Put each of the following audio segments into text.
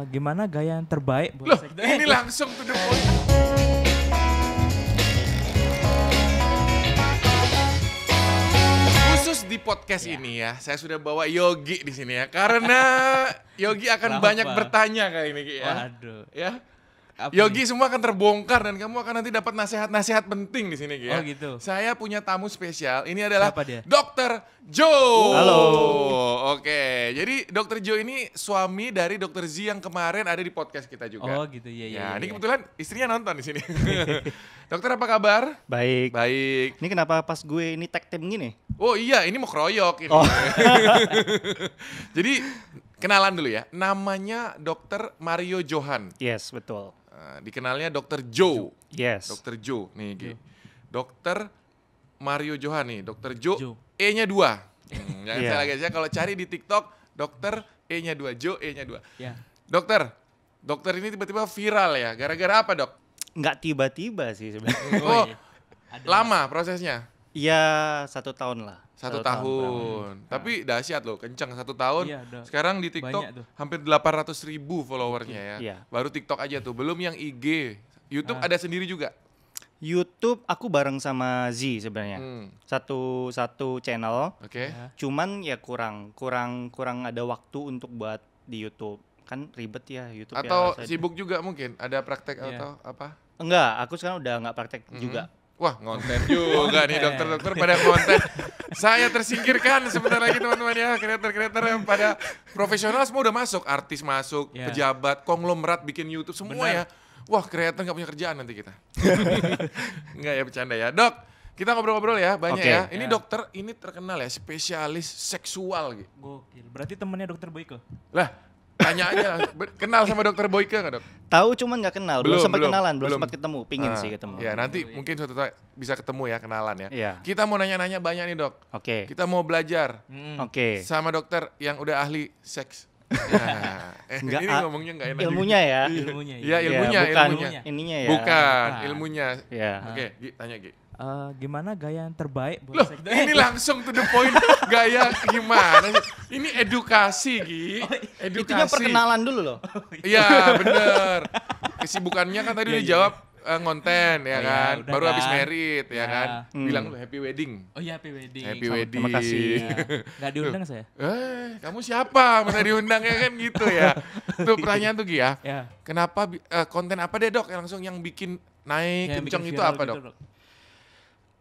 Gimana gaya yang terbaik buat Loh, sektor? ini langsung to the point. Khusus di podcast ini ya, saya sudah bawa Yogi di sini ya, karena Yogi akan Kenapa? banyak bertanya kali ini Ki, ya. Waduh. Ya. Apa Yogi nih? semua akan terbongkar dan kamu akan nanti dapat nasihat-nasihat penting di sini Ki, ya. Oh, gitu. Saya punya tamu spesial. Ini adalah Siapa dia? Dr. Joe. Halo. Oke, jadi Dr. Joe ini suami dari Dr. Z yang kemarin ada di podcast kita juga. Oh gitu, iya. Ya, ini kebetulan istrinya nonton di sini. Dokter apa kabar? Baik. Baik. Ini kenapa pas gue ini tag team gini? Oh iya, ini mau keroyok ini. Oh. Jadi kenalan dulu ya. Namanya Dr. Mario Johan. Yes, betul. Dikenalnya Dr. Joe. Yes. Dr. Joe nih, Gi. Dr. Mario Johan nih, Dr. Joe. Joe. E-nya 2. Jangan Iya. salah guys ya, kalau cari di TikTok Dr. E-nya 2, Joe E-nya 2. Ya. Dokter ini tiba-tiba viral ya. Gara-gara apa, Dok? Nggak tiba-tiba sih sebenarnya. Oh, iya. Ada- lama prosesnya. Iya, 1 tahun lah. 1 kurang tahun. Tapi dahsyat loh, kencang 1 tahun. Iya, udah Sekarang di TikTok banyak tuh. hampir 800.000 followernya ya. Iya. Baru TikTok aja tuh, belum yang IG. YouTube ada sendiri juga. YouTube aku bareng sama Z sebenarnya. Satu channel. Oke. Ya. Cuman ya kurang ada waktu untuk buat di YouTube. Kan ribet ya YouTube Atau ya. sibuk juga mungkin, ada praktek Iya. atau apa? Enggak, aku sekarang udah nggak praktek juga. Wah, ngonten juga nih dokter-dokter pada konten. Saya tersingkirkan sebentar lagi teman-teman ya, kreator-kreator yang pada profesional semua udah masuk, artis masuk, Ya. pejabat, konglomerat bikin YouTube semua Benar. ya. Wah, kreator nggak punya kerjaan nanti kita. Nggak ya, bercanda ya. Dok, kita ngobrol-ngobrol ya, banyak Oke. ya. Ini Ya. dokter, ini terkenal ya, spesialis seksual gitu. Gokil. Berarti temennya dokter Boyko? Lah, tanya aja lah. Kenal sama dokter Boyke nggak, Dok? Tahu cuman nggak kenal, belum sempat kenalan, belum belum. sempat ketemu. Pingin Ah, sih ketemu. Ya, nanti mungkin suatu saat bisa ketemu ya, kenalan ya. Iya. Kita mau nanya-nanya banyak nih, Dok. Oke. Kita mau belajar Oke. sama dokter yang udah ahli seks. Nah, Nggak, ini ngomongnya nggak enak. Ilmunya ya. Ilmunya. Iya, Ya, ilmunya, bukan ilmunya. ininya ya. Bukan, Bukan. ilmunya. Ya. Oke, Gi, tanya Gi. Gimana gaya yang terbaik buat Loh, sektor? ini langsung to the point. Gaya gimana sih? Ini edukasi, Gi. Edukasi. Itunya perkenalan dulu loh. Iya, bener. Kesibukannya kan tadi Iya, udah iya. jawab ngonten ya Oh, iya, kan. udah Baru habis kan. merit ya Ya. kan. Bilang lu happy wedding. Oh iya, happy wedding. Happy Sama- wedding. terima kasih. Ya. Nggak diundang saya? Kamu siapa? Masa diundang ya kan gitu ya. Tuh pertanyaan tuh Gi ya. Ya. Kenapa konten apa deh, Dok yang langsung yang bikin naik Yang kenceng bikin itu viral apa, gitu, Dok?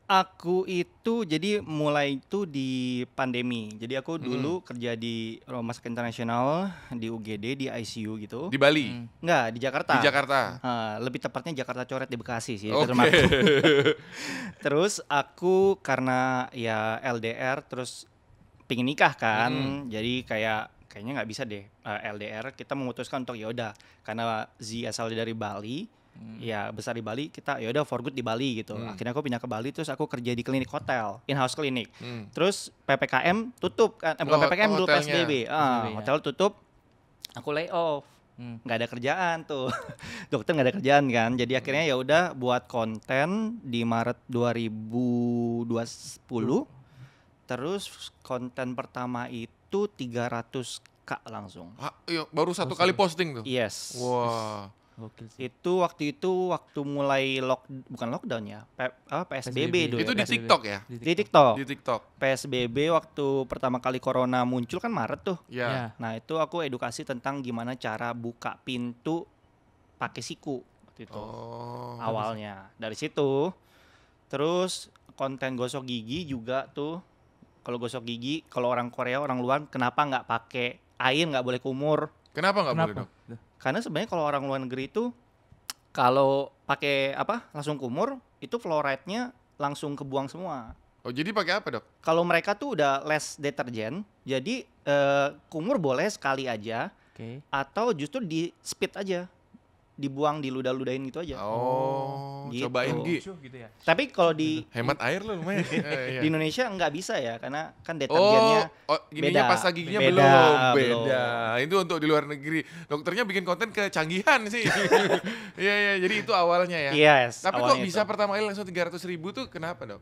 Aku itu jadi mulai itu di pandemi. Jadi aku dulu kerja di Rumah Sakit Internasional di UGD di ICU gitu. Di Bali, Enggak, di Jakarta. di Jakarta. Lebih tepatnya Jakarta Coret di Bekasi sih. Oke. dekat rumahku. Terus aku karena ya LDR terus pingin nikah kan. Jadi kayaknya nggak bisa deh LDR. Kita memutuskan untuk ya udah karena Z asal dari Bali. Ya besar di Bali, kita ya udah for good di Bali gitu. Akhirnya aku pindah ke Bali, terus aku kerja di klinik hotel, in-house klinik. Terus PPKM tutup kan, bukan Oh, PPKM dulu hotelnya. PSBB. PSBB, ya. Hotel tutup, aku lay off, nggak ada kerjaan tuh. Dokter nggak ada kerjaan kan, jadi akhirnya ya udah buat konten di Maret 2020. Terus konten pertama itu 300K langsung. Iya, baru satu kali posting tuh. Yes. Wah. Gokil sih. Itu waktu mulai bukan lockdown ya, PSBB dulu. Itu ya, di PSBB. TikTok ya? Di TikTok. Di TikTok. PSBB waktu pertama kali corona muncul kan Maret tuh. Ya. Ya. Nah, itu aku edukasi tentang gimana cara buka pintu pakai siku waktu itu. Oh. Awalnya. Dari situ terus konten gosok gigi juga tuh. Kalau gosok gigi, kalau orang Korea, orang luar kenapa nggak pakai air, nggak boleh kumur? Kenapa nggak boleh, Kenapa? Dok? Karena sebenarnya kalau orang luar negeri itu kalau pakai langsung kumur itu fluoride-nya langsung kebuang semua. Oh, jadi pakai apa, Dok? Kalau mereka tuh udah less deterjen, jadi kumur boleh sekali aja Oke. Oh, atau justru di speed aja, dibuang, diludah-ludahin gitu aja. Oh, Gitu. cobain Gi. Lucu gitu ya. Tapi kalau di Hemat air lo lumayan. Iya. di Indonesia nggak bisa ya, karena kan deterjennya Gininya beda. pasta giginya Beda, belum. belum. Beda. Itu untuk di luar negeri. Dokternya bikin konten kecanggihan sih. Iya, iya. Jadi itu awalnya ya. Yes, Tapi kok awalnya bisa itu. pertama kali langsung 300.000 tuh kenapa, Dok?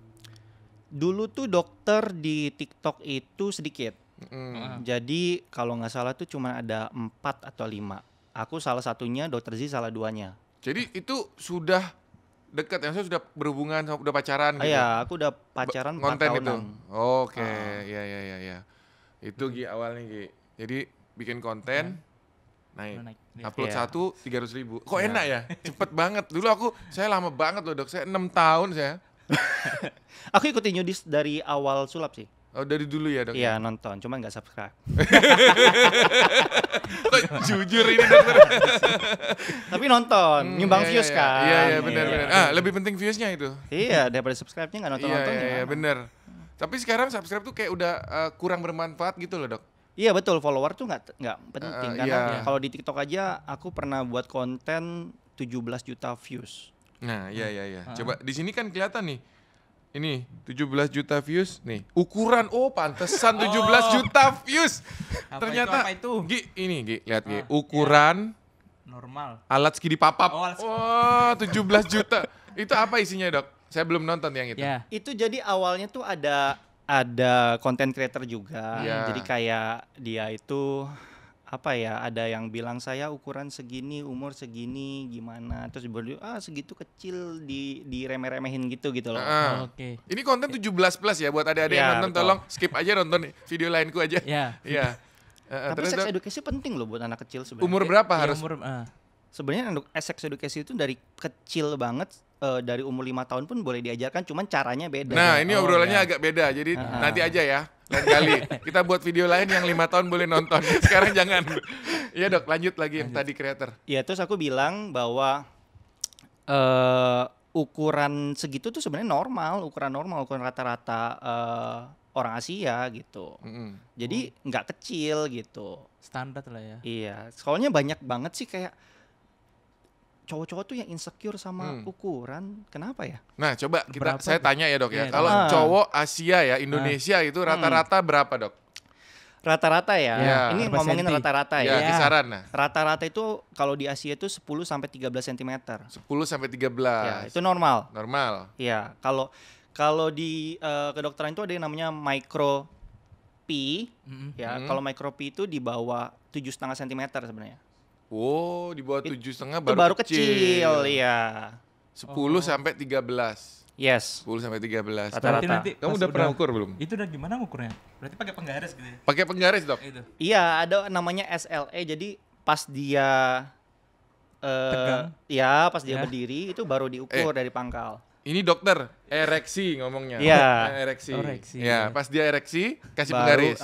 Dulu tuh dokter di TikTok itu sedikit. Mm. Jadi kalau nggak salah tuh cuma ada 4 atau 5. Aku salah satunya, Dokter Z salah duanya. Jadi itu sudah dekat ya, maksudnya sudah berhubungan, udah pacaran gitu. Iya, aku udah pacaran 4 Konten itu. tahunan. Oke, ya. Itu Gi awalnya Gi. Jadi bikin konten, naik. Iya. Upload Iya. 1 300.000. Kok Iya. enak ya? Cepet banget. Dulu saya lama banget loh dok. Saya 6 tahun saya. Aku ikutin Yudis dari awal sulap sih. Oh dari dulu ya dok? Iya, nonton, cuman nggak subscribe. Kok jujur ini dokter? Tapi nonton, nyumbang Iya, views iya. kan. Iya benar. Lebih penting viewsnya itu. Iya, daripada subscribe-nya nggak nonton-nonton Iya gimana? benar. Tapi sekarang subscribe tuh kayak udah kurang bermanfaat gitu loh dok. Iya betul, follower tuh nggak penting karena iya. kalau di TikTok aja aku pernah buat konten 17 juta views. Nah iya. Coba di sini kan kelihatan nih. Ini 17 juta views nih. Ukuran pantesan 17 juta views. Ternyata apa itu? Gi, ini Gi, lihat Gi. Ukuran Normal. alat segidi papap. Oh, alat Wah, 17 juta. Itu apa isinya, Dok? Saya belum nonton yang itu. Ya. Itu jadi awalnya tuh ada content creator juga. Iya. Jadi kayak dia itu apa ya, ada yang bilang saya ukuran segini, umur segini, gimana. Terus baru segitu kecil diremeh-remehin gitu loh. Heeh. Oke. Ini konten 17 plus ya buat adik-adik Iya, yang nonton, betul. tolong skip aja nonton video lainku aja. Ya. Iya. Tapi Terus, sex Dok, education penting loh buat anak kecil sebenarnya. umur berapa Ya, harus? Sebenarnya sex education itu dari kecil banget, dari umur 5 tahun pun boleh diajarkan, cuman caranya beda. Nah, ini Oh, obrolannya ya. agak beda. Jadi nanti aja ya. Lain kali kita buat video lain yang 5 tahun boleh nonton. Sekarang jangan. Iya, Dok, lanjut lagi yang tadi creator. Ya terus aku bilang bahwa ukuran segitu tuh sebenarnya normal, ukuran rata-rata orang Asia gitu. Mm-mm. Jadi nggak kecil gitu. Standar lah ya. Iya, soalnya banyak banget sih kayak cowok-cowok tuh yang insecure sama ukuran. Kenapa ya? Nah, coba Berapa, saya Dok? tanya ya, Dok ya. Iya, Kalau Dok. cowok Asia ya, Indonesia itu rata-rata berapa, Dok? Rata-rata ya. Iya. Ini Berapa ngomongin senti? rata-rata Ya, ya. Iya. kisaran nah. Rata-rata itu kalau di Asia itu 10 sampai 13 cm. 10 sampai 13. Ya, itu normal. Normal. Iya, kalau di kedokteran itu ada yang namanya micro P, ya. Kalau micro P itu di bawah 7,5 cm sebenarnya. Oh, di bawah 7,5 Itu baru kecil, iya. 10 sampai 13. Yes. 10 sampai 13. Rata-rata. Berarti nanti Kamu pas udah pernah ukur belum? Itu udah gimana ngukurnya? Berarti pakai penggaris gitu ya? Pakai penggaris, Dok? Itu. Iya, ada namanya SLE. Jadi pas dia Tegang. ya pas dia Ya. berdiri itu baru diukur dari pangkal. Ini dokter, ereksi ngomongnya. Iya. Ereksi. Ereksi. Ya, pas dia ereksi, kasih Baru, penggaris.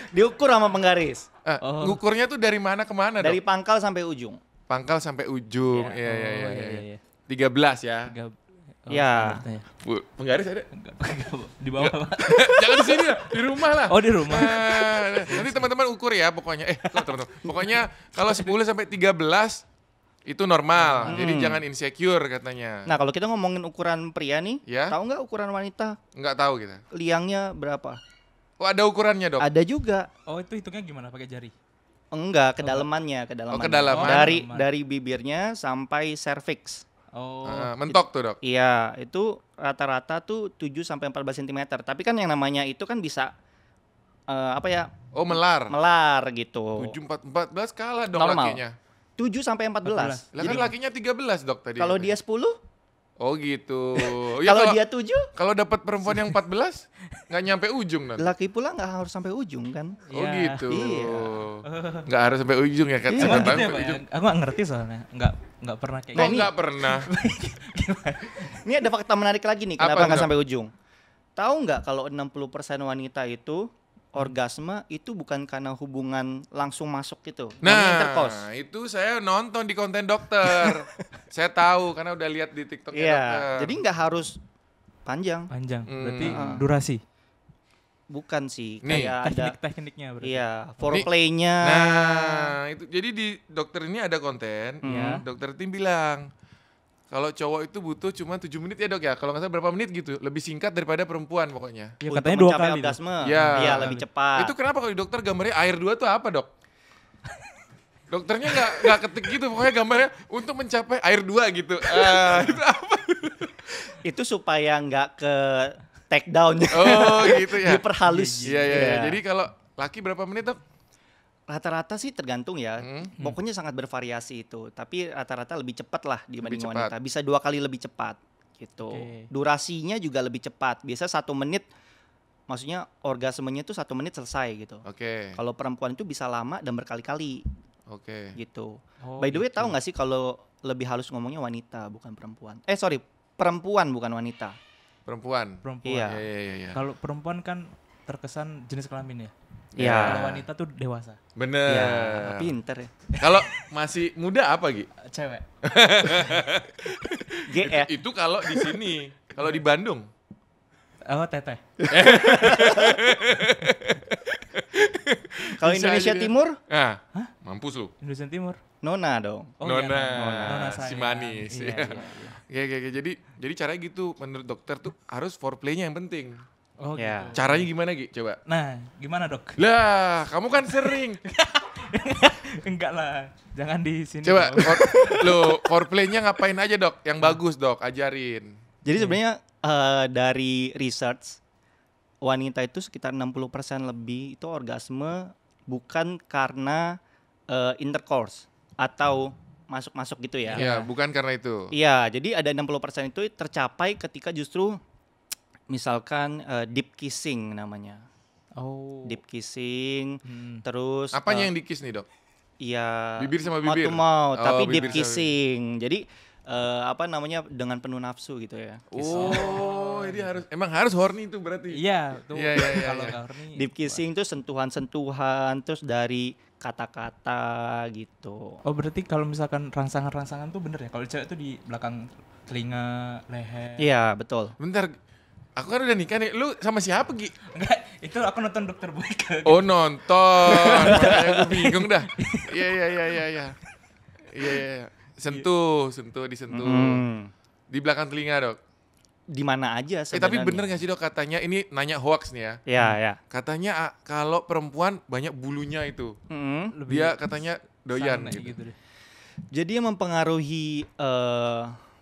diukur sama penggaris Oh. Ngukurnya tuh dari mana ke mana, dari Dok? pangkal sampai ujung. Pangkal sampai ujung. Ya. Iya, iya, Oh, iya. iya, iya. iya. 13 ya. Ya. standarnya. Bu, penggaris ada? Di bawah. Pak. Jangan di sini lah, di rumah lah. Oh, di rumah. Nah, nanti teman-teman ukur ya pokoknya. Kok teman-teman. Pokoknya kalau 10 sampai 13 itu normal. Jadi jangan insecure katanya. Nah, kalau kita ngomongin ukuran pria nih, Ya. tahu nggak ukuran wanita Nggak tahu kita. liangnya berapa? Oh, ada ukurannya, Dok. Ada juga. Oh, itu hitungnya gimana? Pakai jari? Enggak, kedalamannya. kedalaman. Dari bibirnya sampai cervix. Oh. Mentok tuh, Dok. Iya, itu rata-rata tuh 7 sampai 14 cm. Tapi kan yang namanya itu kan bisa apa ya? Oh, melar. Melar gitu. 7 14 kalah dong Normal. lakinya. 7 sampai 14. Lah kan lakinya 13, Dok tadi. Kalau dia katanya. 10, Oh, gitu. Ya, kalau dia 7, kalau dapat perempuan yang 14 nggak nyampe ujung nanti. laki pula nggak harus sampai ujung kan? Oh, Iya. gitu. Iya. Nggak harus sampai ujung ya, kan? Iya. Sampai Emang gitu ya, sampai Pak, ujung. ya? Aku nggak ngerti soalnya. Nggak pernah kayak Kok gitu. nggak pernah? Ini ada fakta menarik lagi nih, Apa, kenapa nggak Dok? sampai ujung? Tahu nggak kalau 60% wanita itu orgasme itu bukan karena hubungan langsung masuk gitu, namanya intercourse. Nah, itu saya nonton di konten dokter. Saya tahu karena udah lihat di TikTok Iya, dokter. jadi nggak harus panjang, Panjang. Berarti Hmm. durasi. bukan sih, Nih. kayak ada Tekniknya berarti. iya, foreplay-nya. Nah, itu jadi di dokter ini ada konten. Iya. Dokter tim bilang kalau cowok itu butuh cuma 7 menit ya, Dok ya. Kalau nggak salah berapa menit gitu. Lebih singkat daripada perempuan pokoknya. Ya, Untuk katanya 2 mencapai kali. tuh. orgasme. Iya. Iya, lebih cepat. Itu kenapa kalau di dokter gambarnya air 2 tuh apa, Dok? Dokternya nggak ketik gitu, pokoknya gambarnya untuk mencapai air 2 gitu. Itu apa? Itu supaya nggak ke take down. Oh, gitu ya. Diperhalus. Iya, iya, iya. Jadi kalau laki berapa menit, Dok? Rata-rata sih tergantung ya. Hmm. Pokoknya sangat bervariasi itu. Tapi rata-rata lebih cepat lah dibanding Lebih wanita. Bisa 2 kali lebih cepat gitu. Oke. Durasinya juga lebih cepat. Biasa 1 menit. Maksudnya orgasmenya itu 1 menit selesai gitu. Oke. Kalau perempuan itu bisa lama dan berkali-kali Oke. gitu. Oh, By the way, gitu. tahu nggak sih kalau lebih halus ngomongnya wanita bukan perempuan? Sorry, perempuan bukan wanita. Perempuan. Perempuan. Iya. Iya. Kalau perempuan kan terkesan jenis kelamin ya. Iya. Kalau wanita tuh dewasa. Bener. Iya, pinter ya. Kalau masih muda apa Gi? Cewek. GR. Itu kalau di sini. Kalau di Bandung. Oh, teteh. Kalau Bisa Indonesia aja dia. Timur, Nah, mampus lu. Indonesia Timur. Nona dong. Oh, Nona, iya, Nona si sayang. manis. Iya, Iya. iya, iya. Oke. Jadi caranya gitu. Menurut dokter tuh harus foreplay-nya yang penting. Oh, Ya. gitu. Caranya gimana Gi? Coba. Nah, gimana, Dok? Lah, kamu kan sering. Enggak lah. Jangan di sini. Coba dong. foreplay-nya ngapain aja Dok? Yang bagus Dok, ajarin. Jadi sebenarnya dari research wanita itu sekitar 60% lebih itu orgasme bukan karena intercourse atau masuk-masuk gitu ya. Iya, bukan karena itu. Iya, jadi ada 60% itu tercapai ketika justru misalkan deep kissing namanya. Oh. Deep kissing, Hmm. terus Apanya yang dikis nih Dok? iya Bibir sama mouth bibir? to mouth, Oh, tapi bibir deep sama kissing. Jadi apa namanya dengan penuh nafsu gitu ya. Oh, jadi emang harus horny itu berarti. Iya, tuh. Iya. Kalau nggak horny. Deep kissing itu sentuhan-sentuhan terus dari kata-kata gitu. Oh, berarti kalau misalkan rangsangan-rangsangan tuh bener ya? Kalau cewek tuh di belakang telinga, leher. Iya, betul. Bentar, aku kan udah nikah nih. Lu sama siapa Gi? Enggak, itu aku nonton Dokter Boyke. Oh nonton, makanya aku bingung dah. Iya. Sentuh, disentuh. Di belakang telinga Dok. Di mana aja sebenarnya. Tapi bener gak sih Dok katanya, ini nanya hoax nih ya. Ya, ya. Katanya kalau perempuan banyak bulunya itu. Mm. Lebih Dia katanya doyan sana gitu. deh. Jadi yang mempengaruhi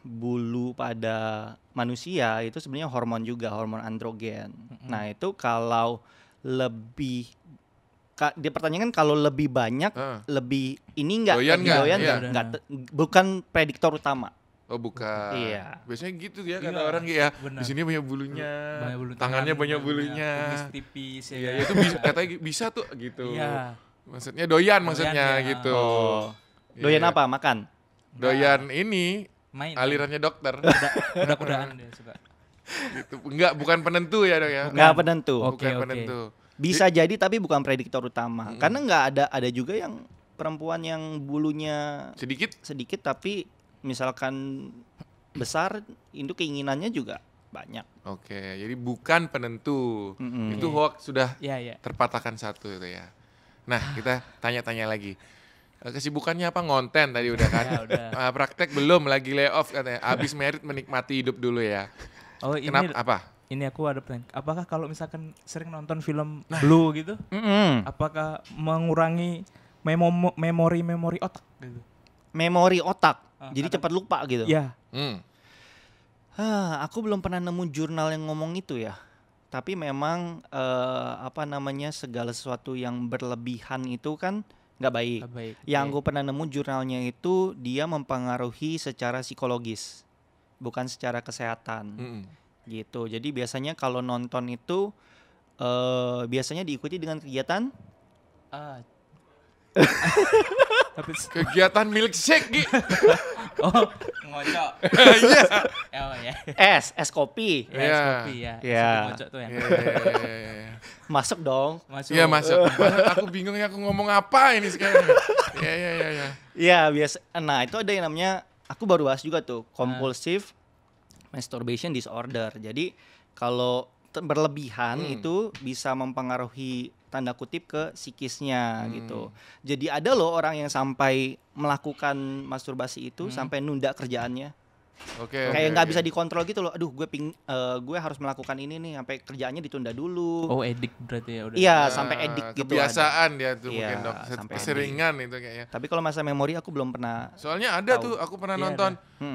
bulu pada manusia itu sebenarnya hormon juga, hormon androgen. Nah, itu kalau lebih dia pertanyakan kalau lebih banyak, lebih ini enggak Doyan lebih nggak? doyan Iya. nggak bukan prediktor utama. Oh bukan. Iya. Biasanya gitu ya kata Iya, orang ya. benar. Di sini banyak bulunya. Banyak bulu Tangannya tangan, banyak bulunya. kumis tipis ya. Iya, kan? itu katanya bisa tuh gitu. Iya. Maksudnya doyan maksudnya ya. gitu. Oh. Doyan Iya. apa? Makan. Doyan ini Main. alirannya dokter. Udah-udahan dia suka. Gitu. Enggak, bukan penentu ya Dok ya. Nggak penentu. Oke, Bukan oke. penentu. Bisa jadi tapi bukan prediktor utama. Karena nggak ada juga yang perempuan yang bulunya Sedikit. sedikit tapi misalkan besar itu keinginannya juga banyak. Oke, jadi bukan penentu. Mm-mm. Itu hoax sudah Iya. terpatahkan satu itu ya. Nah, kita tanya-tanya lagi. Kesibukannya apa? Ngonten tadi udah kan? Ya, udah. Praktek belum, lagi layoff katanya. Abis merit menikmati hidup dulu ya. Oh, ini Kenapa? Apa? ini aku ada pertanyaan. Apakah kalau misalkan sering nonton film Nah. Blue gitu, Mm-mm. apakah mengurangi memori otak gitu? Memori otak. Jadi kadang- cepat lupa gitu. Iya. Aku belum pernah nemu jurnal yang ngomong itu ya. Tapi memang apa namanya segala sesuatu yang berlebihan itu kan nggak baik. Baik. Yang gue pernah nemu jurnalnya itu dia mempengaruhi secara psikologis, bukan secara kesehatan. Gitu. Jadi biasanya kalau nonton itu biasanya diikuti dengan kegiatan Tapi Kegiatan milkshake, Gi. oh, ngocok. Iya. Oh ya. es kopi. Ya, Iya. kopi ya. Iya. Kopi ngocok tuh yang Iya. Masuk dong. masuk. Iya, masuk. Aku bingung ya aku ngomong apa ini sekarang. Iya. Iya, biasa. Nah, itu ada yang namanya aku baru bahas juga tuh, compulsive masturbation disorder. Jadi kalau berlebihan itu bisa mempengaruhi tanda kutip ke psikisnya gitu. Jadi ada loh orang yang sampai melakukan masturbasi itu sampai nunda kerjaannya. Oke. Kayak nggak bisa dikontrol gitu loh. Aduh, gue harus melakukan ini nih sampai kerjaannya ditunda dulu. Oh, edik berarti ya udah. Iya, sampai edik gitu. ada. Kebiasaan dia tuh Iya, mungkin Dok. sampai Keseringan itu kayaknya. Tapi kalau masa memori aku belum pernah. Soalnya ada Tahu. tuh, aku pernah Iya, nonton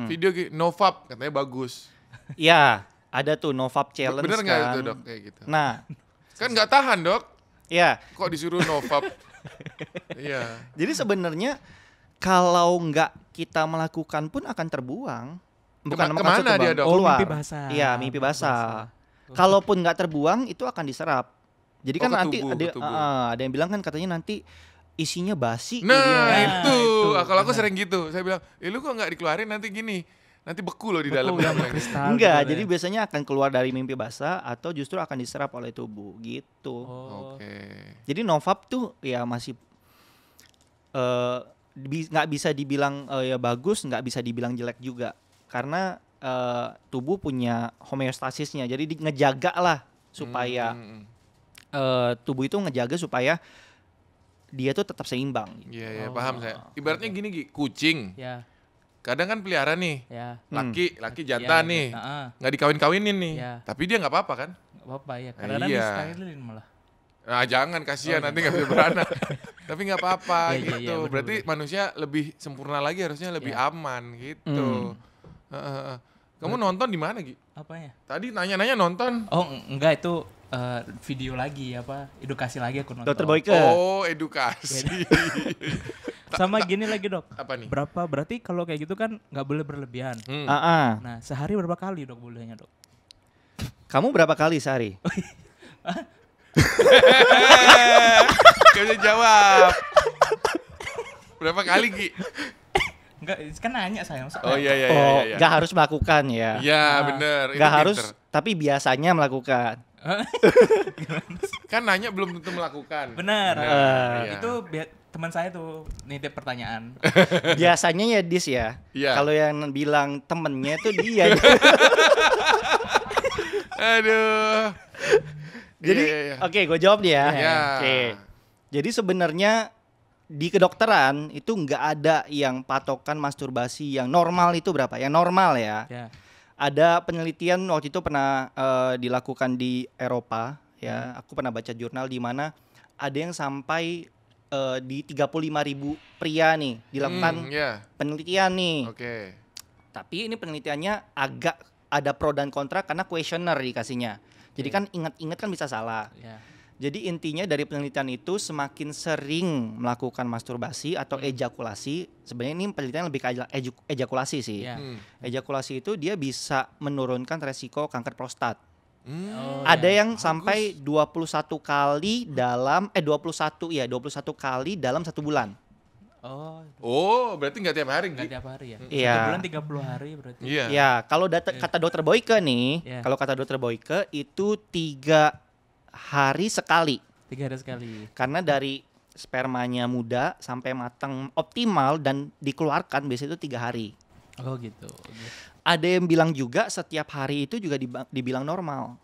video Novap, katanya bagus. Iya, ada tuh Novap challenge Bener nggak kan. itu Dok kayak gitu? Nah, Kan nggak tahan Dok. iya. Kok disuruh Novap? Iya. Jadi sebenarnya kalau nggak kita melakukan pun akan terbuang. Bukan Kemana maksud terbuang, dia, Dok? keluar. mimpi basah. Iya, mimpi basah. Kalaupun nggak terbuang itu akan diserap. Jadi kan ke nanti tubuh, ke tubuh. ada yang bilang kan katanya nanti isinya basi. Nah, dia. itu. itu, Kalau aku benar. sering gitu. Saya bilang, lu kok nggak dikeluarin nanti gini. Nanti beku loh di Beku dalam. ya, sama Bilang. kristal Enggak, gitu jadi ya. biasanya akan keluar dari mimpi basah atau justru akan diserap oleh tubuh gitu. Oh. Oke. Jadi nofap tuh ya masih nggak bisa dibilang ya bagus, nggak bisa dibilang jelek juga karena tubuh punya homeostasisnya. Jadi ngejaga lah supaya tubuh itu ngejaga supaya dia tuh tetap seimbang. Iya, Oh. paham saya. Ibaratnya gini, Gi, kucing. Ya, Kadang kan pelihara nih. ya. Laki jantan Ya, nih. Heeh. Nggak dikawin-kawinin nih. Iya. Tapi dia nggak apa-apa kan? Nggak apa-apa ya. Kadang-kadang Iya. disterilin malah. Nah, jangan kasihan Oh, nanti nggak bisa beranak. Tapi nggak apa-apa Iya, iya, gitu. iya, bener, Berarti bener. manusia lebih sempurna lagi, harusnya lebih Iya. aman gitu. Heeh. Kamu nonton di mana, Gi? Apanya? Tadi nanya-nanya nonton. Oh, enggak itu video lagi edukasi lagi aku nonton. Dokter Boyke. Oh, edukasi. Sama gini lagi, Dok. Apa nih? Berarti kalau kayak gitu kan nggak boleh berlebihan. Hmm. Nah, sehari berapa kali, Dok, bolehnya, Dok? Kamu berapa kali sehari? Gak bisa jawab. Berapa kali, Gi? Enggak, kan nanya saya. Masa Oh iya iya Oh, iya. iya. nggak harus melakukan ya. Iya, bener. Itu Nggak harus, pinter. tapi biasanya melakukan. Kan nanya belum tentu melakukan. Benar. Iya. Itu teman saya tuh nitip pertanyaan. Biasanya ya Dis ya. Iya. Kalau yang bilang temennya tuh dia. Aduh. Jadi, Iya, iya, iya. oke, gue jawab nih ya. Iya. Oke. Jadi sebenarnya di kedokteran itu nggak ada yang patokan masturbasi yang normal itu berapa? Yang normal ya. Ya. Ada penelitian waktu itu pernah dilakukan di Eropa ya. Aku pernah baca jurnal di mana ada yang sampai di 35.000 pria nih dilakukan Iya. penelitian nih. Oke. Tapi ini penelitiannya agak ada pro dan kontra karena kuesioner dikasihnya. Jadi kan ingat-ingat kan bisa salah. Ya. Jadi intinya dari penelitian itu semakin sering melakukan masturbasi atau ejakulasi, sebenarnya ini penelitian lebih ke ejakulasi sih. Ya. Ejakulasi itu dia bisa menurunkan resiko kanker prostat. Oh, Ada ya. yang sampai 21 kali dalam 21 kali dalam 1 bulan. Oh, Oh, berarti nggak tiap hari, enggak Gi? tiap hari ya. Iya. 1 bulan 30 hari berarti. Iya. Ya, kalau kata dokter Boyke nih, Iya. kalau kata dokter Boyke itu 3 hari sekali. 3 hari sekali. Karena dari spermanya muda sampai matang optimal dan dikeluarkan biasanya itu 3 hari. Oh gitu. Ada yang bilang juga setiap hari itu juga dibilang normal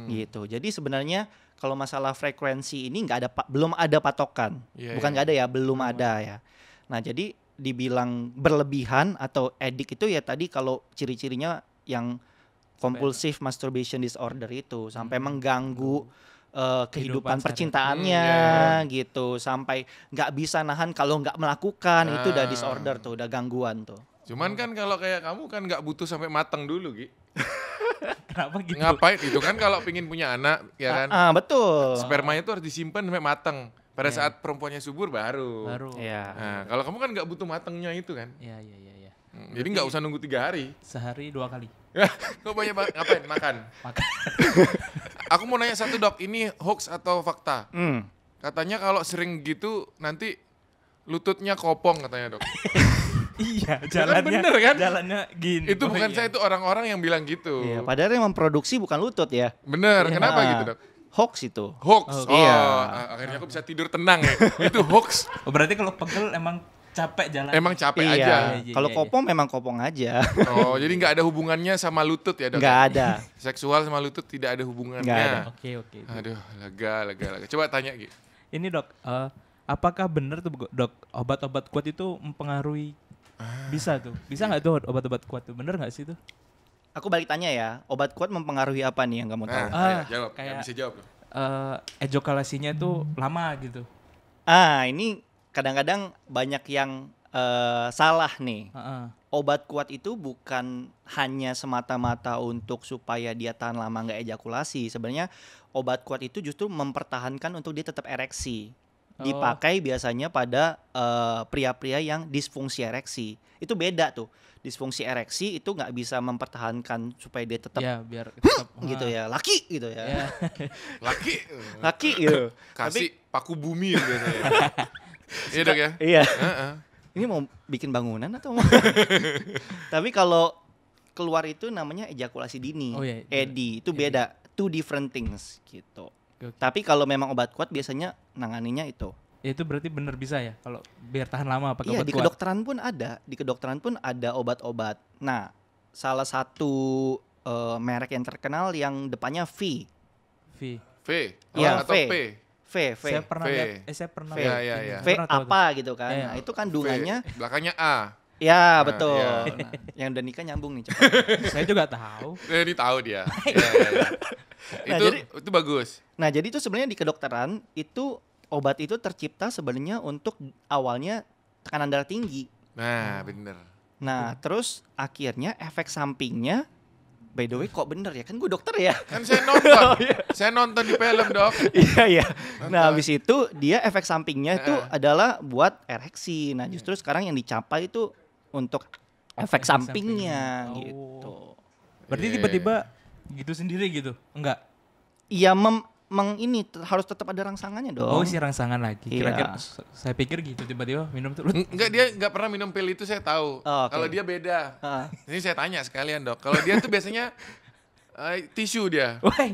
gitu. Jadi sebenarnya kalau masalah frekuensi ini belum ada patokan. Iya, Bukan iya. nggak ada ya, belum ada ya. Nah jadi dibilang berlebihan atau edik itu ya tadi kalau ciri-cirinya yang compulsive masturbation disorder itu sampai mengganggu kehidupan Kehidupan percintaannya gitu, sampai nggak bisa nahan kalau nggak melakukan itu udah disorder tuh, udah gangguan tuh. Cuman kan kalau kayak kamu kan nggak butuh sampai matang dulu, Gi. Kenapa gitu? Ngapain itu kan kalau pingin punya anak, ya kan? Betul. Spermanya itu harus disimpan sampai matang. Pada Iya. saat perempuannya subur baru. Baru. Iya. Nah, kalau kamu kan nggak butuh matangnya itu kan. Iya, iya, iya, iya. Jadi nggak usah nunggu 3 hari. Sehari 2 kali. Kok banyak banget ngapain? Makan. Makan. Aku mau nanya satu, Dok, ini hoax atau fakta? Hmm. Katanya kalau sering gitu nanti lututnya kopong katanya, Dok. Iya, kan jalannya bener kan? Jalannya gini. Itu Oh, bukan iya. saya, itu orang-orang yang bilang gitu. Iya, padahal yang memproduksi bukan lutut ya. Bener, Iya. kenapa gitu, Dok? Hoax itu. Hoax. Oh, iya. Akhirnya aku bisa tidur tenang ya. Itu hoax. Oh, berarti kalau pegel emang capek jalan. Emang capek Iya. aja. Iya, Kalau iya. kopong memang kopong aja. Oh, jadi nggak ada hubungannya sama lutut ya, Dok? Nggak ada. Seksual sama lutut tidak ada hubungannya. Nggak ada. Oke, oke. Aduh, lega. Coba tanya, Gi. Ini, Dok, apakah benar tuh, Dok, obat-obat kuat itu mempengaruhi? Bisa tuh. Bisa nggak tuh obat-obat kuat tuh? Bener nggak sih tuh? Aku balik tanya ya, obat kuat mempengaruhi apa nih yang kamu tahu? Nah, ayo, Ah, jawab. kayak- Nggak bisa jawab loh. Ejakulasinya tuh lama gitu. Ini kadang-kadang banyak yang salah nih. Heeh. Obat kuat itu bukan hanya semata-mata untuk supaya dia tahan lama nggak ejakulasi. Sebenarnya obat kuat itu justru mempertahankan untuk dia tetap ereksi. dipakai biasanya pada pria-pria yang disfungsi ereksi. Itu beda tuh. Disfungsi ereksi itu nggak bisa mempertahankan supaya dia tetap Ya, biar tetap gitu ya, laki gitu Ya. ya. Laki Laki gitu. kasih paku bumi ya biasanya. Iya dok ya. Iya. Heeh. Ini mau bikin bangunan atau mau? Tapi kalau keluar itu namanya ejakulasi dini. Oh, iya. ED itu beda, two different things gitu. Oke. Tapi kalau memang obat kuat biasanya nanganinya itu. Ya, itu berarti bener bisa ya kalau biar tahan lama pakai Iya, obat di kuat. kedokteran pun ada. Di kedokteran pun ada obat-obat. Nah, salah satu merek yang terkenal yang depannya V. V. V Iya, atau V. P. V. Saya pernah V. lihat, saya pernah V. lihat Ya, ya, ini. ya. V Pernah tahu tuh. apa gitu kan. Iya. Nah, itu V. kandungannya Belakangnya A. ya Nah, betul. iya. Nah, yang udah nikah nyambung nih cepat. Saya juga tahu. Ini tahu dia. Ya, ya, ya. Nah, Itu bagus. Nah, jadi itu sebenarnya di kedokteran itu obat itu tercipta sebenarnya untuk awalnya tekanan darah tinggi. Nah, bener. Nah, terus akhirnya efek sampingnya, by the way kok bener ya, kan gue dokter ya. Kan saya nonton. Saya nonton di film, Dok. Iya iya. Nah, Nonton. habis itu dia efek sampingnya itu adalah buat ereksi. Nah, justru sekarang yang dicapai itu untuk efek Efek sampingnya sampingnya. gitu. Berarti Iya. tiba-tiba gitu sendiri gitu? Enggak. Iya ini harus tetap ada rangsangannya dong. Oh, isi rangsangan lagi. Iya. Kira-kira saya pikir gitu tiba-tiba minum tuh. Enggak, dia enggak pernah minum pil itu saya tahu. Oh, oke. Kalau dia beda. Heeh. Ini saya tanya sekalian, Dok. Kalau dia tuh biasanya tisu dia. Woi.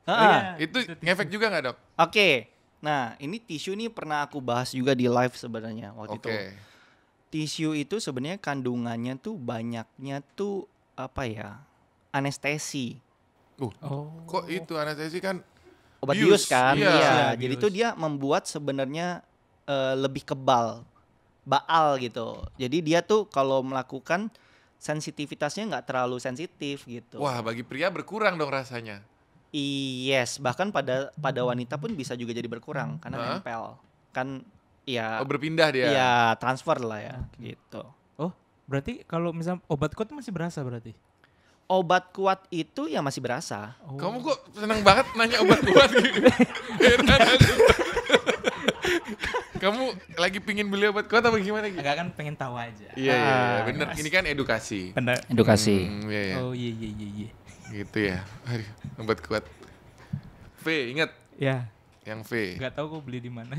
Heeh. Itu ngefek juga nggak, Dok? Oke. Nah, ini tisu nih pernah aku bahas juga di live sebenarnya waktu itu. Oke. Tisu itu sebenarnya kandungannya tuh banyaknya tuh apa ya? Anestesi. Oh. Kok itu anestesi kan Obat bius, bius kan? iya. Iya. Iya, Jadi bius. tuh dia membuat sebenarnya lebih kebal. Baal gitu. Jadi dia tuh kalau melakukan sensitivitasnya nggak terlalu sensitif gitu. wah, bagi pria berkurang dong rasanya. Yes, bahkan pada wanita pun bisa juga jadi berkurang karena Hah? nempel. Kan ya Oh, berpindah dia. ya transfer lah ya gitu. Oh, berarti kalau misal obat kuat masih berasa berarti? Obat kuat itu ya masih berasa. Oh. Kamu kok seneng banget nanya obat kuat gitu? Heran aku. Kamu lagi pingin beli obat kuat apa gimana gitu? Agak kan pengen tahu aja. Iya, Ah, bener. Ini kan edukasi. Benar. Edukasi. Iya, iya. Oh, iya. Gitu ya. Aduh, obat kuat. V, ingat Ya, yang V. nggak tahu kok beli di mana.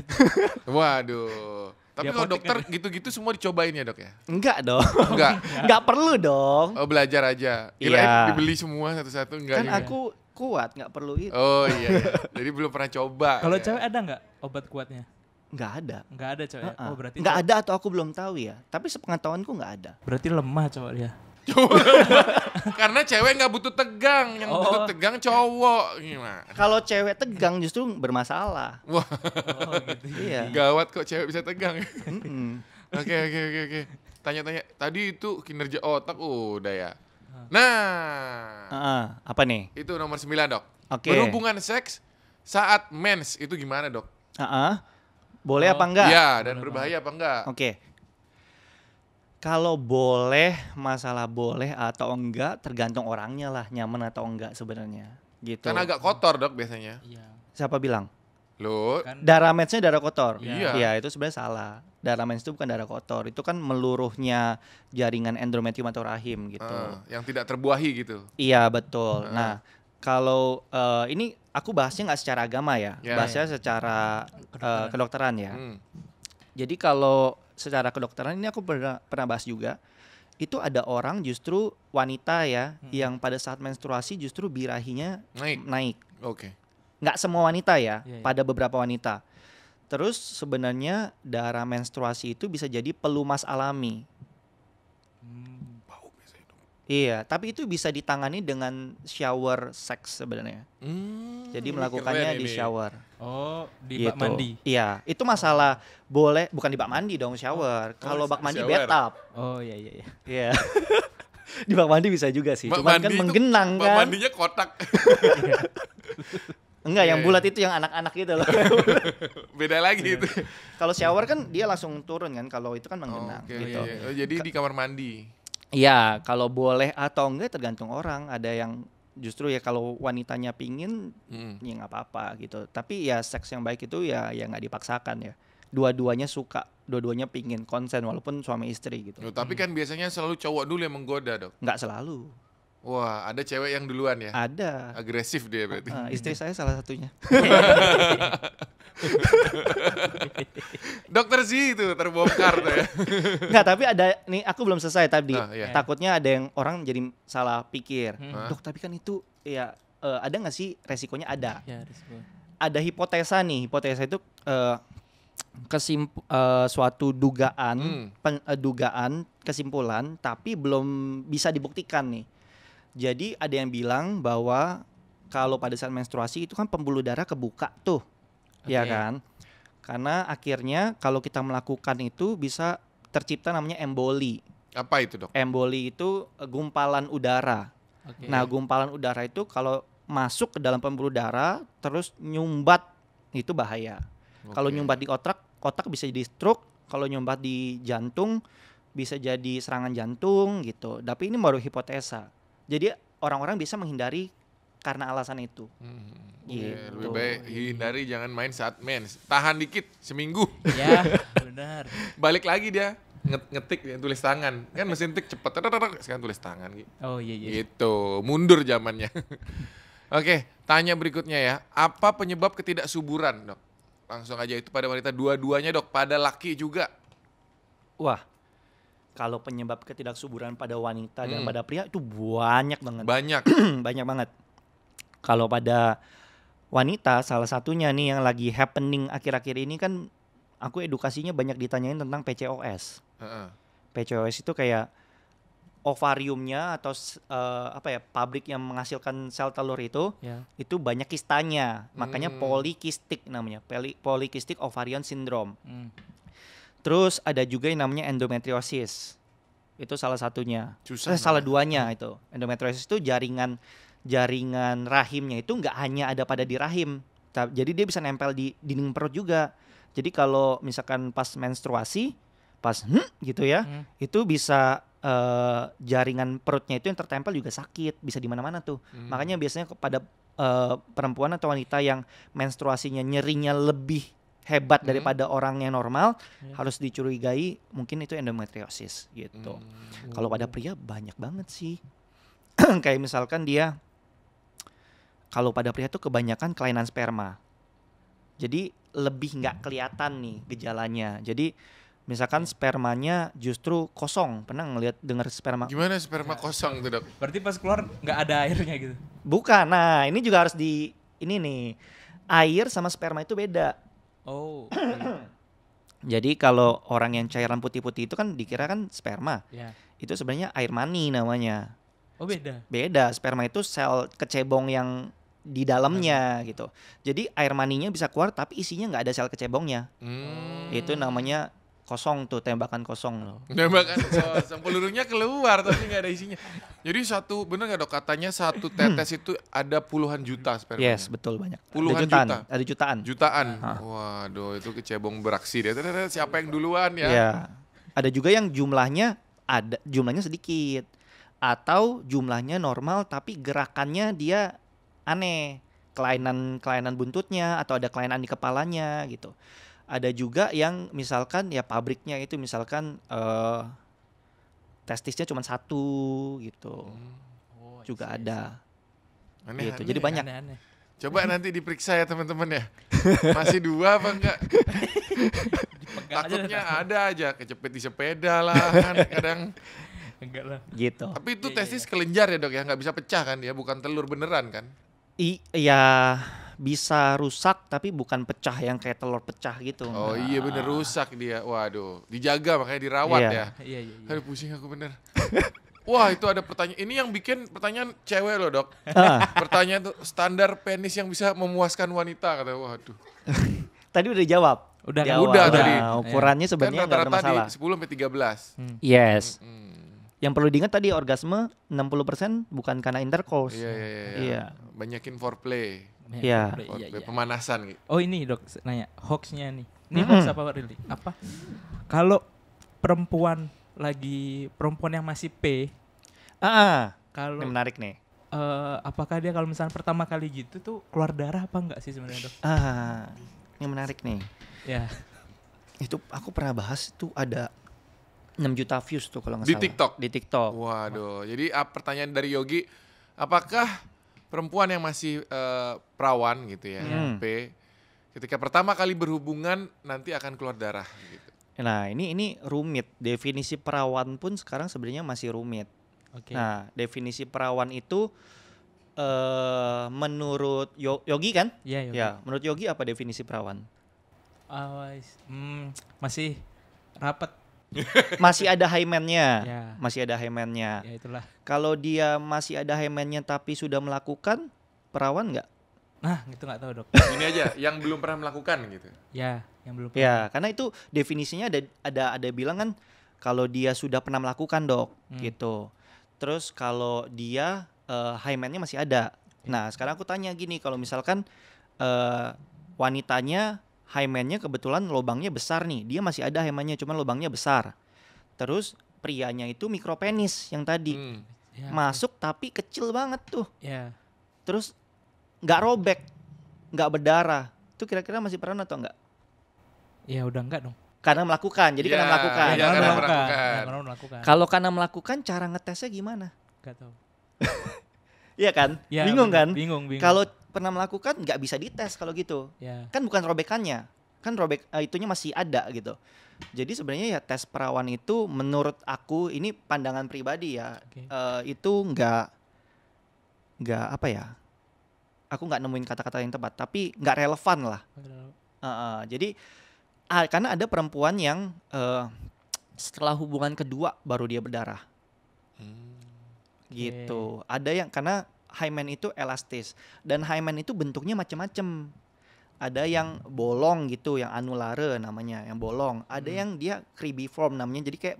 Waduh. Tapi Di kalau apotek dokter gitu-gitu semua dicobain ya, Dok ya? Enggak dong. Enggak. Enggak perlu dong. Oh, belajar aja. Kirain Iya. dibeli semua satu-satu enggak Kan juga. aku kuat, nggak perlu itu. Oh iya, iya. Jadi belum pernah coba. Kalau ya. cewek ada nggak obat kuatnya? Nggak ada. Nggak ada cewek. Heeh. Oh, berarti Nggak cowok- ada atau aku belum tahu ya. Tapi sepengetahuanku nggak ada. Berarti lemah cowok dia. Karena cewek nggak butuh tegang, yang Oh. butuh tegang cowok. Gimana? Kalau cewek tegang justru bermasalah. Wah, Oh, gitu. Iya. gawat kok cewek bisa tegang. Mm-mm. Oke. Tanya-tanya. Tadi itu kinerja otak udah ya. Nah, Apa nih? itu nomor 9, Dok. Oke. Berhubungan seks saat mens itu gimana, Dok? Boleh Oh, apa enggak? Iya, dan berbahaya apa enggak? Oke. Kalau boleh, masalah boleh atau enggak tergantung orangnya lah, nyaman atau enggak sebenarnya. Gitu. Kan agak kotor, Dok, biasanya. Iya. Siapa bilang? Loh, Kan Darah mensnya darah kotor. Iya. Iya, itu sebenarnya salah. Darah mens itu bukan darah kotor, itu kan meluruhnya jaringan endometrium atau rahim gitu. yang tidak terbuahi gitu. Iya, betul. Nah, kalau ini aku bahasnya nggak secara agama ya, Ya. bahasnya secara kedokteran ya. Hmm. Jadi kalau secara kedokteran ini aku pernah bahas juga. Itu ada orang justru wanita ya yang pada saat menstruasi justru birahinya naik. Oke. Nggak semua wanita ya, Iya, iya. pada beberapa wanita. Terus sebenarnya darah menstruasi itu bisa jadi pelumas alami. Bau biasanya, Dok. Iya, tapi itu bisa ditangani dengan shower seks sebenarnya. Jadi melakukannya keren di ini. shower. Oh, di Gitu. bak mandi. Iya, itu masalah boleh bukan di bak mandi dong shower. Kalau bak mandi shower. bathtub. Oh, iya. Iya. Di bak mandi bisa juga sih. Bak Cuman kan mandi itu- menggenang Bak kan. mandinya kotak. Enggak, yang Iya, bulat itu yang anak-anak gitu loh. Beda lagi itu. Kalau shower kan dia langsung turun kan. Kalau itu kan menggenang Oke, gitu. iya. Oh, jadi di kamar mandi. Iya, kalau boleh atau enggak tergantung orang. Ada yang justru ya kalau wanitanya pingin Mm. ya nggak apa-apa gitu. Tapi ya seks yang baik itu ya nggak dipaksakan ya. Dua-duanya suka, dua-duanya pingin konsen walaupun suami istri gitu. Loh, tapi kan biasanya selalu cowok dulu yang menggoda, Dok. Nggak selalu. Wah, ada cewek yang duluan ya? Ada. Agresif dia berarti. Istri saya salah satunya. Dokter sih itu terbongkar tuh ya. Nggak, tapi ada nih aku belum selesai tadi. Iya. Takutnya ada yang orang jadi salah pikir. Hah? Dok, tapi kan itu ya ada nggak sih resikonya? Ada. Ya, risiko. Ada hipotesa nih. Hipotesa itu suatu dugaan, dugaan, kesimpulan, tapi belum bisa dibuktikan nih. Jadi ada yang bilang bahwa kalau pada saat menstruasi itu kan pembuluh darah kebuka tuh, ya Oke. kan? Karena akhirnya kalau kita melakukan itu bisa tercipta namanya emboli. Apa itu, Dok? Emboli itu gumpalan udara. Oke. Nah, gumpalan udara itu kalau masuk ke dalam pembuluh darah terus nyumbat itu bahaya. Kalau Oke. nyumbat di otak bisa jadi stroke. Kalau nyumbat di jantung bisa jadi serangan jantung gitu. Tapi ini baru hipotesa. Jadi orang-orang bisa menghindari karena alasan itu. Iya, Gitu. lebih baik hindari jangan main saat mens. Tahan dikit seminggu. Ya, benar. Balik lagi dia ngetik dia tulis tangan. Kan mesin tik cepet. Sekarang tulis tangan gitu. Oh iya iya. Gitu, mundur zamannya. Oke, tanya berikutnya ya. Apa penyebab ketidaksuburan, Dok? Langsung aja itu pada wanita dua-duanya, Dok. Pada laki juga. Wah, kalau penyebab ketidaksuburan pada wanita dan pada pria itu banyak banget. Banyak. Banyak banget. Kalau pada wanita, salah satunya nih yang lagi happening akhir-akhir ini kan aku edukasinya banyak ditanyain tentang PCOS. Heeh. PCOS itu kayak ovariumnya atau pabrik yang menghasilkan sel telur Ya. itu banyak kistanya. Makanya polikistik namanya, polycystic ovarian syndrome. Terus ada juga yang namanya endometriosis. Itu salah satunya. Susah Salah duanya itu. Endometriosis itu jaringan rahimnya itu nggak hanya ada pada di rahim. Jadi dia bisa nempel di dinding perut juga. Jadi kalau misalkan pas menstruasi, pas gitu ya, itu bisa jaringan perutnya itu yang tertempel juga sakit, bisa di mana-mana tuh. Makanya biasanya pada perempuan atau wanita yang menstruasinya nyerinya lebih hebat daripada orang yang normal, harus dicurigai mungkin itu endometriosis gitu. Kalau pada pria banyak banget sih. Kayak misalkan dia, kalau pada pria tuh kebanyakan kelainan sperma. Jadi lebih nggak kelihatan nih gejalanya. Jadi misalkan spermanya justru kosong. Pernah dengar sperma? Gimana sperma kosong tuh, Dok? Berarti pas keluar nggak ada airnya gitu. Bukan. Nah, ini juga harus ini nih. Air sama sperma itu beda. Oh. Jadi kalau orang yang cairan putih-putih itu kan dikira kan sperma. Ya. Itu sebenarnya air mani namanya. Oh beda. Beda, sperma itu sel kecebong yang di dalamnya gitu. Jadi air maninya bisa keluar tapi isinya nggak ada sel kecebongnya. Itu namanya kosong tuh, tembakan kosong loh. Tembakan kosong, pelurunya keluar tapi nggak ada isinya. Jadi bener nggak, Dok? Katanya satu tetes itu ada puluhan juta spermanya. Yes, betul banyak. Puluhan ada jutaan, juta? Ada jutaan. Jutaan. Waduh, itu kecebong beraksi dia. Siapa yang duluan ya? Ya. Ada juga yang jumlahnya sedikit atau jumlahnya normal tapi gerakannya dia aneh, kelainan buntutnya atau ada kelainan di kepalanya gitu. Ada juga yang misalkan ya pabriknya itu misalkan testisnya cuma satu gitu. Juga ada. Aneh, Gitu. aneh. Jadi banyak. Aneh-aneh. Coba nanti diperiksa ya teman-teman ya. Masih 2 apa enggak? Pegang aja Takutnya dah. ada aja kejepit di sepeda lah kan kadang. Enggak lah. Gitu. Tapi itu testis kelenjar ya, Dok ya, nggak bisa pecah kan dia, bukan telur beneran kan? Ya bisa rusak tapi bukan pecah yang kayak telur pecah gitu. Oh iya bener rusak dia. Waduh, dijaga makanya dirawat Iya. ya. Iya iya iya. Aduh pusing aku bener. Wah itu ada pertanyaan, ini yang bikin pertanyaan cewek loh, Dok. Pertanyaan tuh standar penis yang bisa memuaskan wanita kata. Waduh. Tadi udah dijawab. Udah Di kan? awal. Udah tadi. Ukurannya Kan sebenarnya nggak ada rata-rata masalah. di 10 sampai 13. Yes. Yang perlu diingat tadi orgasme 60% bukan karena intercourse. Iya. Iya. Banyakin foreplay, Iya. Iya iya. pemanasan gitu. Oh ini Dok nanya hoaxnya nih. Ini hoax apa really? Apa? Kalau perempuan yang masih P, Ini kalau menarik nih. apakah dia kalau misalnya pertama kali gitu tuh keluar darah apa enggak sih sebenarnya, Dok? Ini menarik nih. Ya. Itu aku pernah bahas, itu ada 6 juta views tuh kalau nggak Di salah. TikTok? Di TikTok. Waduh, jadi pertanyaan dari Yogi, apakah perempuan yang masih perawan gitu ya, P, ketika pertama kali berhubungan nanti akan keluar darah gitu? Nah ini rumit. Definisi perawan pun sekarang sebenarnya masih rumit. Oke. Nah definisi perawan itu menurut Yogi kan? Iya, Yogi. Ya, menurut Yogi apa definisi perawan? Masih rapat. Masih ada hymennya. Ya. Masih ada hymennya. Ya itulah. Kalau dia masih ada hymennya tapi sudah melakukan, perawan nggak? Nah, itu nggak tahu, Dok. Ini aja, yang belum pernah melakukan gitu. Ya, yang belum. Ya, karena itu definisinya ada bilang kan kalau dia sudah pernah melakukan, Dok, gitu. Terus kalau dia hymennya masih ada. Nah, sekarang aku tanya gini, kalau misalkan wanitanya hymennya kebetulan lubangnya besar nih, dia masih ada hymennya cuman lubangnya besar. Terus prianya itu mikropenis yang tadi Ya, masuk tapi kecil banget tuh. Ya. Terus nggak robek, nggak berdarah. Itu kira-kira masih perawan atau enggak? Ya udah enggak dong. Karena melakukan, jadi karena melakukan. Iya, karena melakukan. Ya, karena melakukan. Kalau karena melakukan, cara ngetesnya gimana? Enggak tahu. Iya kan? Ya, Bingung bener. kan? Bingung. Kalau pernah melakukan nggak bisa dites kalau gitu. Ya. Kan bukan robekannya, kan itunya masih ada gitu. Jadi sebenarnya ya tes perawan itu menurut aku, ini pandangan pribadi ya, Oke. itu nggak apa ya? Aku nggak nemuin kata-kata yang tepat, tapi nggak relevan lah. Jadi karena ada perempuan yang setelah hubungan kedua baru dia berdarah. Gitu. Ada yang karena hymen itu elastis dan hymen itu bentuknya macam-macam. Ada yang bolong gitu, yang anulare namanya, yang bolong. Ada yang dia cribriform namanya, jadi kayak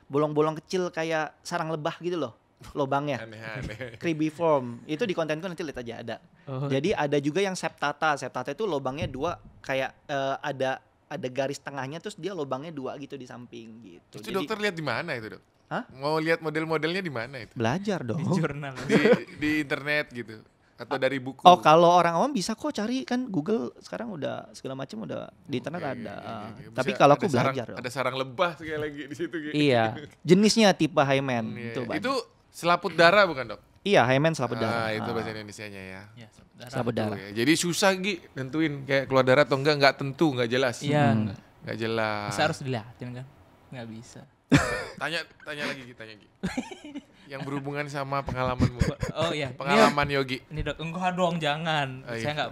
bolong-bolong kecil kayak sarang lebah gitu loh, lubangnya. Aneh-aneh. Cribriform. Itu di kontenku nanti lihat aja ada. Oh. Jadi ada juga yang septata. Septata itu lubangnya dua, kayak ada garis tengahnya, terus dia lubangnya dua gitu di samping gitu. Itu dokter lihat di mana itu, Dok? Hah? Mau lihat model-modelnya di mana itu? Belajar dong. Di jurnal. Di internet gitu atau dari buku? Oh, kalau orang awam bisa kok cari, kan Google sekarang udah segala macam udah di internet Oke, ada. oke. Tapi Bisa kalau ada aku belajar dong. Ada sarang lebah sekali lagi di situ gitu. Iya, jenisnya tipe hymen Iya. itu banyak. Itu selaput darah bukan, Dok? Iya, hymen selaput darah. Itu bahasa Indonesianya ya. Ya, darah. Selaput Tuh, darah. ya. Jadi susah Gi nentuin kayak keluar darah atau enggak tentu, enggak jelas. Iya. Enggak jelas. Bisa harus dilihatin kan? Nggak bisa. Tanya lagi Gi, tanya Gi. Yang berhubungan sama pengalamanmu. Oh iya. Pengalaman Yogi. Ini Dok, enggak dong, jangan. Oh, Saya iya. nggak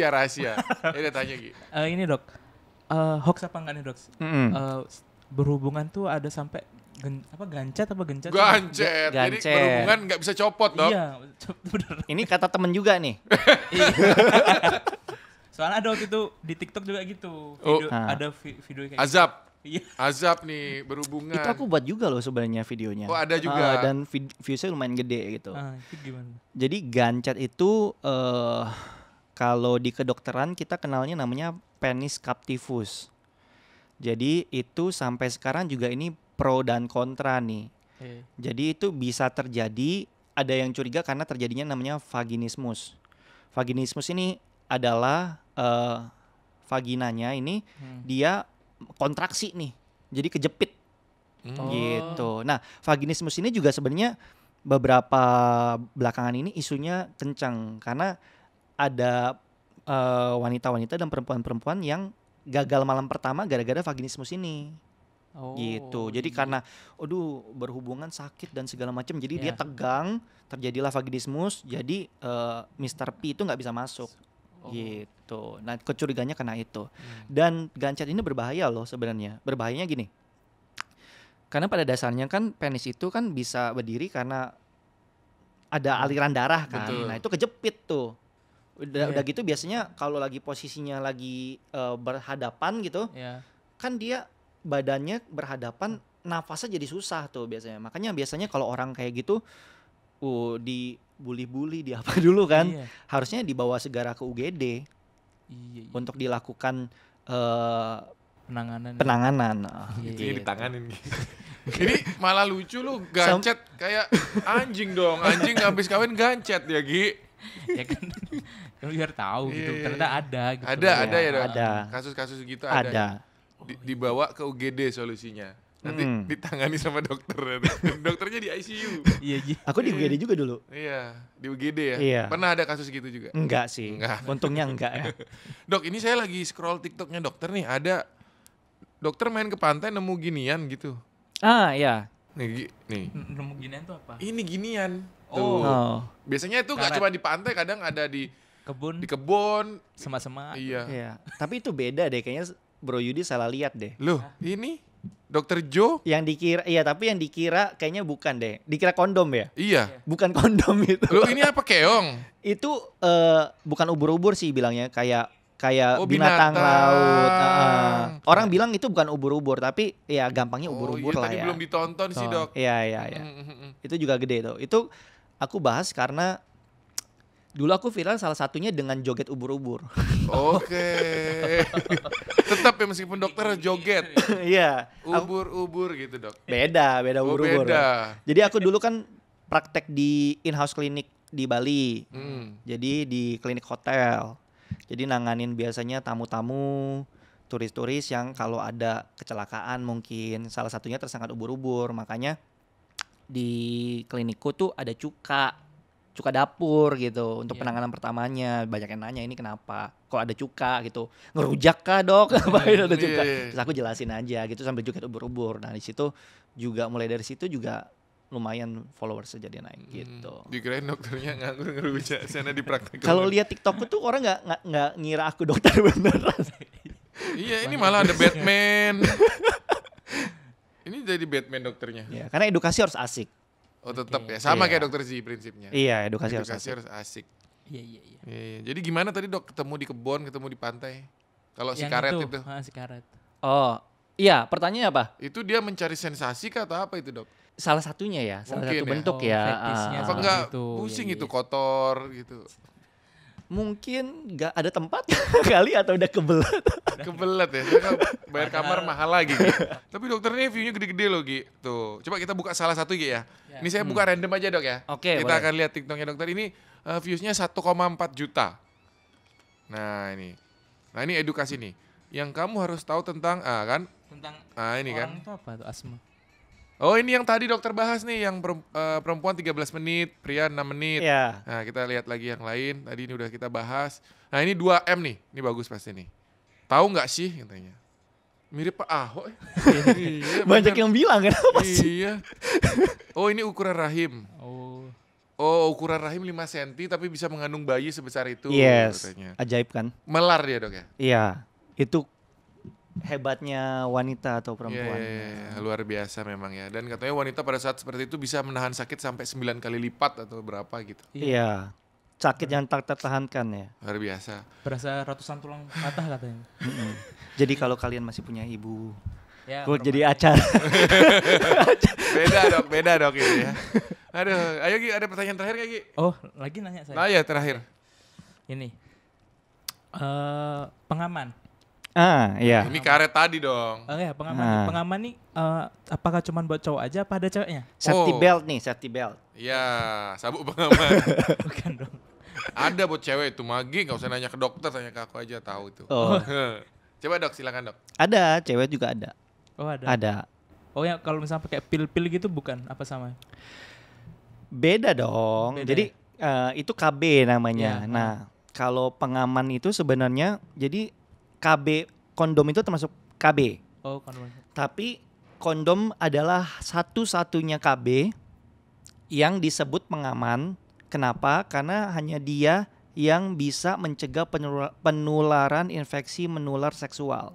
Rahasia. Ya udah tanya Gi. Ini Dok. Hoax apa enggak nih, Dok? Berhubungan tuh ada sampai gancet apa gencet? Gancet. Jadi Gancet. berhubungan enggak bisa copot, Dok. Iya, bener. Ini kata temen juga nih. Soalnya ada waktu itu di TikTok juga gitu. Oh. Ada video kayak gitu. Azab. Iya. Azab nih berhubungan. Itu aku buat juga loh sebenarnya videonya. Oh, ada juga. Dan viewsnya lumayan gede gitu. Itu gimana? Jadi gancet itu kalau di kedokteran kita kenalnya namanya penis captivus. Jadi itu sampai sekarang juga ini pro dan kontra nih. Jadi itu bisa terjadi, ada yang curiga karena terjadinya namanya vaginismus. Vaginismus ini adalah vaginanya ini dia kontraksi nih, jadi kejepit gitu. Nah, vaginismus ini juga sebenarnya beberapa belakangan ini isunya kencang karena ada wanita-wanita dan perempuan-perempuan yang gagal malam pertama gara-gara vaginismus ini. Gitu. Jadi karena berhubungan sakit dan segala macam, jadi dia tegang, terjadilah vaginismus, jadi Mr. P itu nggak bisa masuk. Gitu. Nah, kecuriganya kena itu. Dan gancet ini berbahaya loh sebenarnya. Berbahayanya gini. Karena pada dasarnya kan penis itu kan bisa berdiri karena ada aliran darah kan. Betul. Nah, itu kejepit tuh. Udah gitu biasanya kalau lagi posisinya lagi berhadapan gitu, kan dia badannya berhadapan, nafasnya jadi susah tuh biasanya. Makanya biasanya kalau orang kayak gitu dibully-bully, di apa dulu kan, harusnya dibawa segera ke UGD untuk dilakukan penanganan. penanganan. Itu ditanganin. Ini malah lucu lu, gancet kayak anjing dong. Anjing habis kawin gancet ya, Gi. Ya kan, kan biar tahu gitu. Iya. Ternyata ada gitu. Ada ya, Dok? Ada. Kasus-kasus gitu ada. Ada. Dibawa ke UGD solusinya. Nanti ditangani sama dokter. Dokternya di ICU. Iya, Ji. Aku di UGD juga dulu. Iya, di UGD ya. Iya. Pernah ada kasus gitu juga. Enggak sih. Enggak. Untungnya enggak ya. Dok, ini saya lagi scroll TikToknya dokter nih. Ada dokter main ke pantai nemu ginian gitu. Ah, iya. Nih. Nemu ginian tuh apa? Ini ginian. Tuh. Oh. Biasanya itu nggak Karet. cuma di pantai, kadang ada di Kebun, kebun. semak-semak. Iya. Iya. Tapi itu beda deh kayaknya Bro Yudi salah lihat deh. Loh, ini Dokter Joe? Yang dikira tapi yang dikira kayaknya bukan deh. Dikira kondom ya? Iya. Bukan kondom itu. Loh, ini apa keong? Itu bukan ubur-ubur sih bilangnya, kayak Oh, binatang binatang. laut. Orang bilang itu bukan ubur-ubur, tapi ya gampangnya ubur-ubur iya, lah tadi ya. belum ditonton sih, Dok. Iya. Itu juga gede tuh. Itu aku bahas karena dulu aku viral salah satunya dengan joget ubur-ubur. Oke. Tetap ya meskipun dokter joget. Iya. Ubur-ubur gitu, Dok. Beda Oh, ubur-ubur. beda. Jadi aku dulu kan praktek di in-house klinik di Bali. Jadi di klinik hotel. Jadi nanganin biasanya tamu-tamu, turis-turis yang kalau ada kecelakaan mungkin salah satunya tersangkut ubur-ubur. Makanya di klinikku tuh ada cuka dapur gitu untuk penanganan pertamanya. Banyak yang nanya ini kenapa kok ada cuka gitu, ngerujak kah dok? Ngapain ada cuka? Iya. Terus aku jelasin aja gitu sambil joget ubur-ubur. Nah di situ juga mulai dari situ juga lumayan followers jadi naik gitu. Dikirain dokternya nganggur ngerujak sana dipraktekin. Kalau lihat TikTokku tuh orang nggak ngira aku dokter beneran. Iya, ini malah ada Batman. Ini jadi Batman dokternya. Ya, karena edukasi harus asik. Oh, tetap ya. Sama Iya. kayak dokter Z prinsipnya. Iya, edukasi harus Edukasi asik. harus asik. Iya. Iya. Jadi gimana tadi, Dok, ketemu di kebun, ketemu di pantai? Kalau si Yang karet itu. Si karet. Oh, iya, pertanyaannya apa? Itu dia mencari sensasi kah atau apa itu, Dok? Salah satunya ya, salah Mungkin satu ya. bentuk Oh, ya. fetishnya Apa Seperti enggak itu, pusing iya, itu iya. kotor gitu. Mungkin nggak ada tempat kali atau udah kebelet. Kebelet ya. Saya kan bayar kamar mahal lagi, Gi. Tapi dokternya view-nya gede-gede loh, Gi. Tuh. Coba kita buka salah satu, Gi ya. Ini saya buka random aja, Dok ya. Oke, Kita boleh. akan lihat TikToknya dokter ini views-nya 1,4 juta. Nah, ini. Nah, ini edukasi nih. Yang kamu harus tahu tentang kan? Tentang Ini kan. orang itu apa tuh, asma? Oh, ini yang tadi dokter bahas nih, yang perempuan 13 menit, pria 6 menit. Iya. Nah, kita lihat lagi yang lain. Tadi ini udah kita bahas. Nah, ini 2M nih. Ini bagus pasti nih. Tahu nggak sih katanya? Mirip Pak Ahok. Iya, Banyak bener. yang bilang kenapa sih? Iya. Oh, ini ukuran rahim. Oh, Oh, ukuran rahim 5 cm tapi bisa mengandung bayi sebesar itu Yes, katanya. ajaib kan? Melar dia, Dok ya? Iya, itu hebatnya wanita atau Iya, perempuan. luar biasa memang ya. Dan katanya wanita pada saat seperti itu bisa menahan sakit sampai 9 kali lipat atau berapa gitu. Iya, sakit yang tak tertahankan ya. Luar biasa. berasa ratusan tulang patah katanya. Jadi kalau kalian masih punya ibu, Ya, gue jadi acara. Beda dok ini ya. Aduh, ayo Gi, ada pertanyaan terakhir nggak Gi? Oh, lagi nanya saya. Nah ya terakhir. Ini. Pengaman. Ah, iya. Ini karet tadi dong. Oh ya, pengaman. Ah. Pengaman nih apakah cuma buat cowok aja apa ada ceweknya? Safety Oh. belt nih, safety belt. Iya, sabuk pengaman. Bukan dong. Ada buat cewek itu Magi, nggak usah nanya ke dokter, tanya ke aku aja tahu itu. Oh, Coba dok, silakan dok. ada, cewek juga ada. Oh, ada. Ada. Oh ya, kalau misalnya pakai pil-pil gitu bukan apa sama? Beda dong. Beda Jadi itu KB namanya. Iya. Nah, kalau pengaman itu sebenarnya jadi KB kondom itu termasuk KB. Oh, kondom. Tapi kondom adalah satu-satunya KB yang disebut pengaman. Kenapa? Karena hanya dia yang bisa mencegah penularan infeksi menular seksual.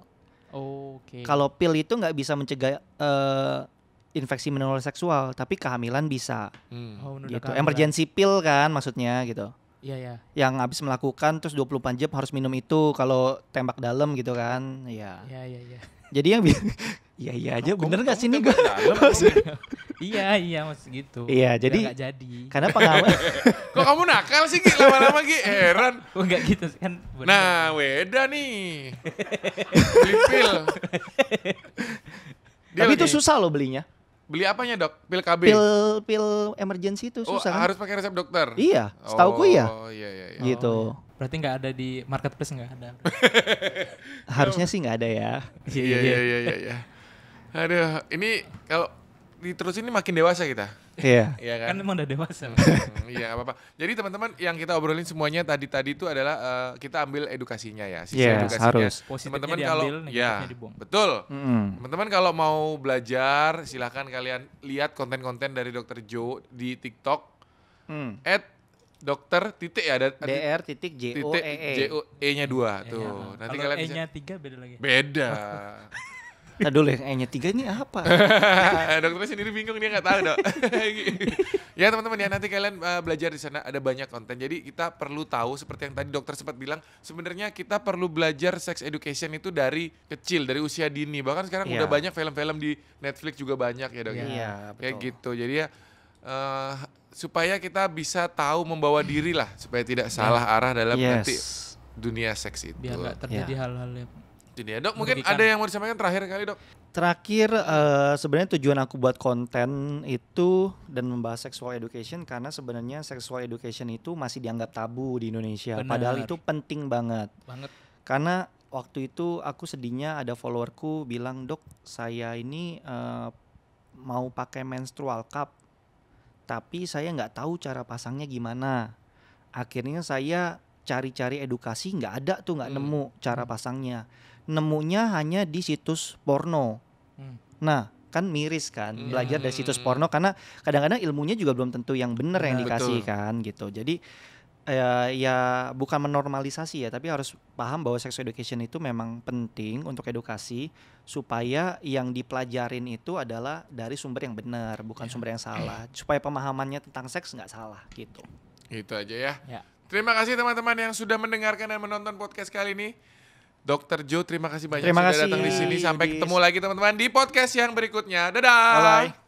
Oh, oke. Kalau pil itu nggak bisa mencegah infeksi menular seksual, tapi kehamilan bisa. Oh, menunda Gitu. kehamilan. Emergency pill kan maksudnya gitu. Iya, ya. Yang habis melakukan terus 24 jam harus minum itu kalau tembak dalam gitu kan. Iya. Iya. Jadi yang iya aja bener nggak sih ini gue? Iya, maksud gitu. Iya, Biar jadi- nggak jadi. Karena pengaman Kok kamu nakal sih Gi, lama-lama Gi, heran. Oh, enggak gitu kan. bener. Nah, weda nih. Beli pil. Dia tapi lagi- itu susah loh belinya. Beli apanya dok? Pil KB? Pil emergency itu Oh susah kan? harus pakai resep dokter? Iya, setauku iya. Oh iya. Gitu. Berarti nggak ada di marketplace, nggak ada. Harusnya sih nggak ada ya. Iya. Aduh, ini kalau diterusin ini makin dewasa kita. Iya. Iya kan? Kan emang udah dewasa. Iya, apa-apa. Jadi teman-teman yang kita obrolin semuanya tadi itu adalah kita ambil edukasinya ya, sisi Yes, edukasinya. harus. Positifnya Teman-teman diambil, kalau negatifnya ya, dibuang. betul. Mm. Teman-teman kalau mau belajar, silahkan kalian lihat konten-konten dari Dr. Joe di TikTok Mm. @dokter titik ya ada DR titik JOEE. JOE-nya 2 tuh. Nanti Kalau kalian E-nya 3 beda lagi. beda. Nah dulu yang E-nya 3 ini apa? Dokternya sendiri bingung, dia nggak tahu dok. Ya teman-teman ya, nanti kalian belajar di sana, ada banyak konten. Jadi kita perlu tahu seperti yang tadi dokter sempat bilang, sebenarnya kita perlu belajar sex education itu dari kecil, dari usia dini. Bahkan sekarang Iya. udah banyak film-film di Netflix juga banyak ya dok. Iya, Kayak betul. gitu. Jadi ya supaya kita bisa tahu membawa diri lah, supaya tidak salah arah dalam nanti Yes. dunia seks itu. Biar nggak terjadi hal-hal yang Itu dia dok. Mungkin merugikan. ada yang mau disampaikan terakhir kali dok? Terakhir sebenarnya tujuan aku buat konten itu dan membahas sexual education karena sebenarnya sexual education itu masih dianggap tabu di Indonesia. Benar. Padahal itu penting banget. banget. Karena waktu itu aku sedihnya ada followerku bilang, "Dok, saya ini mau pakai menstrual cup, tapi saya nggak tahu cara pasangnya gimana." Akhirnya saya cari-cari edukasi, nggak ada tuh, nggak nemu cara pasangnya. Nemunya hanya di situs porno. Hmm. Nah, kan miris kan belajar dari situs porno karena kadang-kadang ilmunya juga belum tentu yang benar yang Benar, dikasih betul. kan gitu. Jadi ya bukan menormalisasi ya, tapi harus paham bahwa sex education itu memang penting untuk edukasi supaya yang dipelajarin itu adalah dari sumber yang benar, bukan sumber yang salah. Supaya pemahamannya tentang seks nggak salah gitu. Gitu aja ya. Ya. Terima kasih teman-teman yang sudah mendengarkan dan menonton podcast kali ini. Dr. Joe, terima kasih banyak Terima sudah kasih, datang di sini. Sampai Yudis. ketemu lagi teman-teman di podcast yang berikutnya. Dadah. Bye-bye.